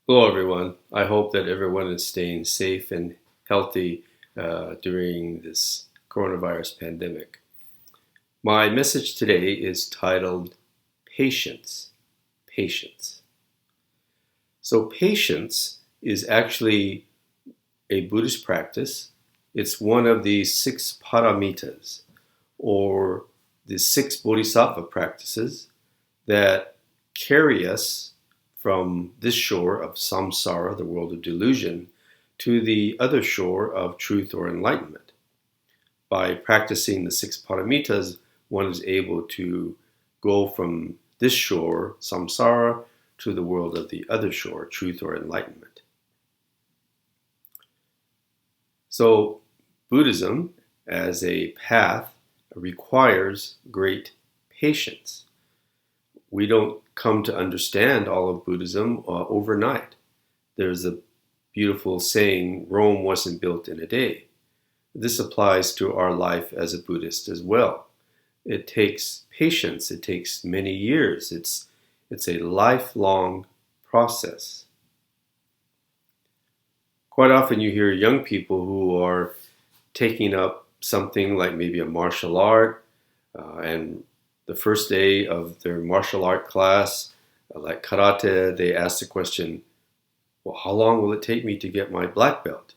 Hello, everyone. I hope that everyone is staying safe and healthy during this coronavirus pandemic. My message today is titled Patience. Patience. So, patience is actually a Buddhist practice. It's one of the Six Paramitas, or the six bodhisattva practices that carry us from this shore of samsara, the world of delusion, to the other shore of truth or enlightenment. By practicing the six paramitas, one is able to go from this shore, samsara, to the world of the other shore, truth or enlightenment. So, Buddhism, as a path, requires great patience. We don't come to understand all of Buddhism overnight. There's a beautiful saying, Rome wasn't built in a day. This applies to our life as a Buddhist as well. It takes patience. It takes many years. It's a lifelong process. Quite often you hear young people who are taking up something like maybe a martial art, and the first day of their martial art class, like karate, they ask the question, well, how long will it take me to get my black belt?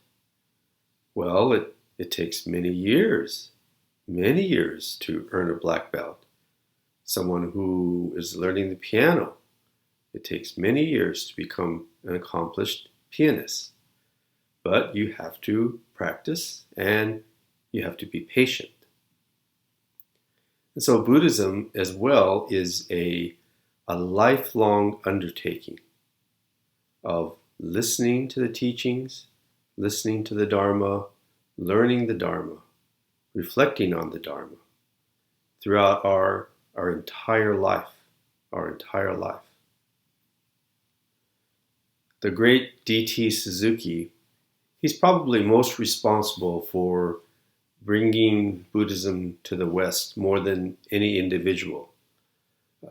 Well, it takes many years to earn a black belt. Someone who is learning the piano, it takes many years to become an accomplished pianist. But you have to practice and you have to be patient. And so Buddhism as well is a lifelong undertaking of listening to the teachings, listening to the Dharma, learning the Dharma, reflecting on the Dharma throughout our entire life, The great D.T. Suzuki, he's probably most responsible for bringing Buddhism to the West more than any individual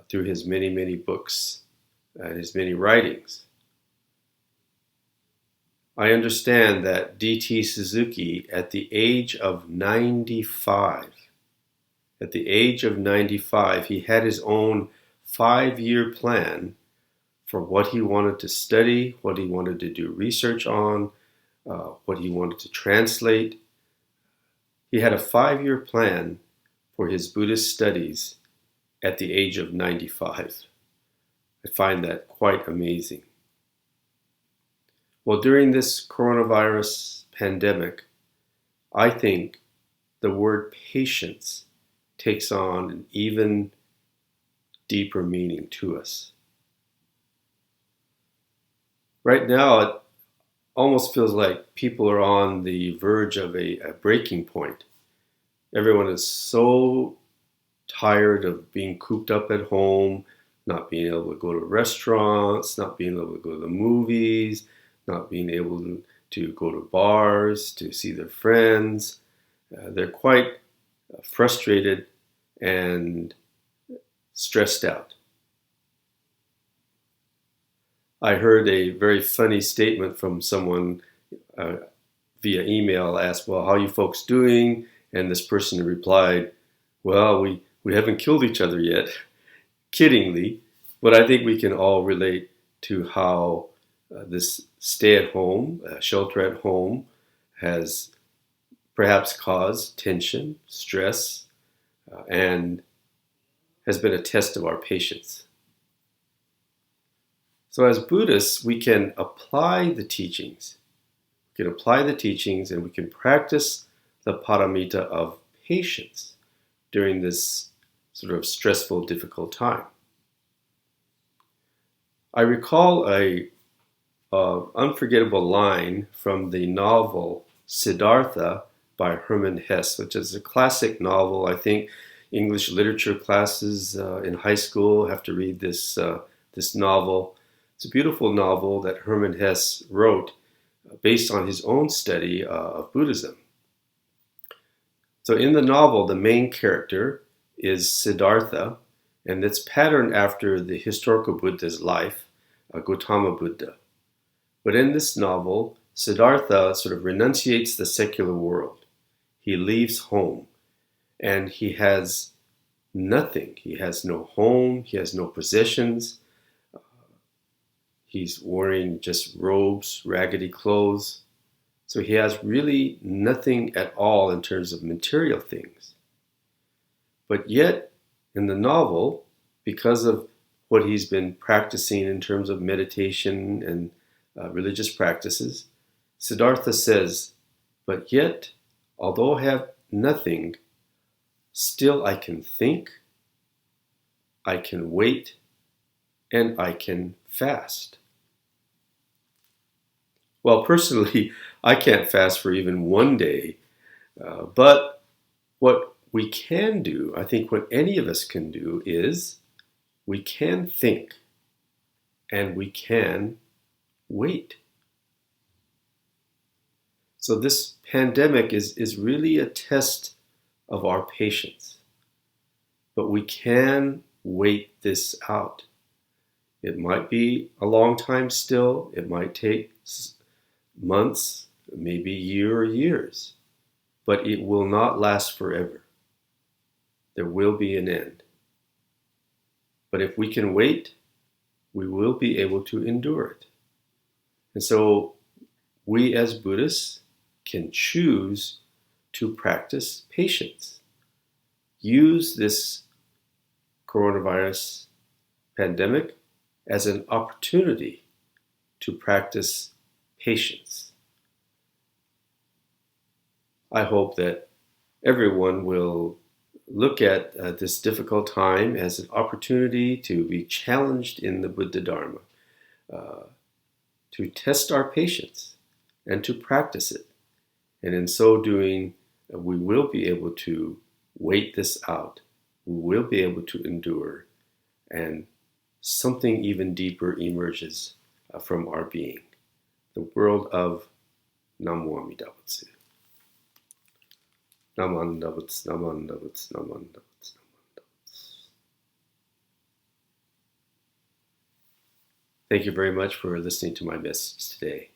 through his many, many books and his many writings. I understand that D.T. Suzuki, at the age of 95, he had his own 5-year plan for what he wanted to study, what he wanted to do research on, what he wanted to translate. He had a 5-year plan for his Buddhist studies at the age of 95. I find that quite amazing. Well, during this coronavirus pandemic, I think the word patience takes on an even deeper meaning to us. Right now, it almost feels like people are on the verge of a breaking point. Everyone is so tired of being cooped up at home, not being able to go to restaurants, not being able to go to the movies, not being able to go to bars, to see their friends. They're quite frustrated and stressed out. I heard a very funny statement from someone via email, asked, well, how are you folks doing? And this person replied, well, we haven't killed each other yet, kiddingly, but I think we can all relate to how this stay-at-home, shelter-at-home has perhaps caused tension, stress, and has been a test of our patience. So as Buddhists, we can apply the teachings. We can apply the teachings and we can practice the paramita of patience during this sort of stressful, difficult time. I recall a unforgettable line from the novel Siddhartha by Hermann Hesse, which is a classic novel. I think English literature classes in high school have to read this novel. It's a beautiful novel that Hermann Hesse wrote based on his own study of Buddhism. So in the novel, the main character is Siddhartha, and it's patterned after the historical Buddha's life, Gautama Buddha. But in this novel, Siddhartha sort of renunciates the secular world. He leaves home, and he has nothing. He has no home, he has no possessions. He's wearing just robes, raggedy clothes. So he has really nothing at all in terms of material things. But yet, in the novel, because of what he's been practicing in terms of meditation and religious practices, Siddhartha says, but yet, although I have nothing, still I can think, I can wait, and I can fast. Well, personally, I can't fast for even one day, but what we can do, I think what any of us can do, is we can think and we can wait. So this pandemic is really a test of our patience. But we can wait this out. It might be a long time still. It might take months, maybe a year or years. But it will not last forever. There will be an end. But if we can wait, we will be able to endure it. And so we as Buddhists can choose to practice patience. Use this coronavirus pandemic as an opportunity to practice patience. I hope that everyone will look at this difficult time as an opportunity to be challenged in the Buddha Dharma, to test our patience and to practice it. And in so doing, we will be able to wait this out. We will be able to endure, and something even deeper emerges from our being, the world of Namo Amida Butsu. Namanda Butsu, Namanda Butsu, Namanda Butsu, Namanda Butsu. Thank you very much for listening to my message today.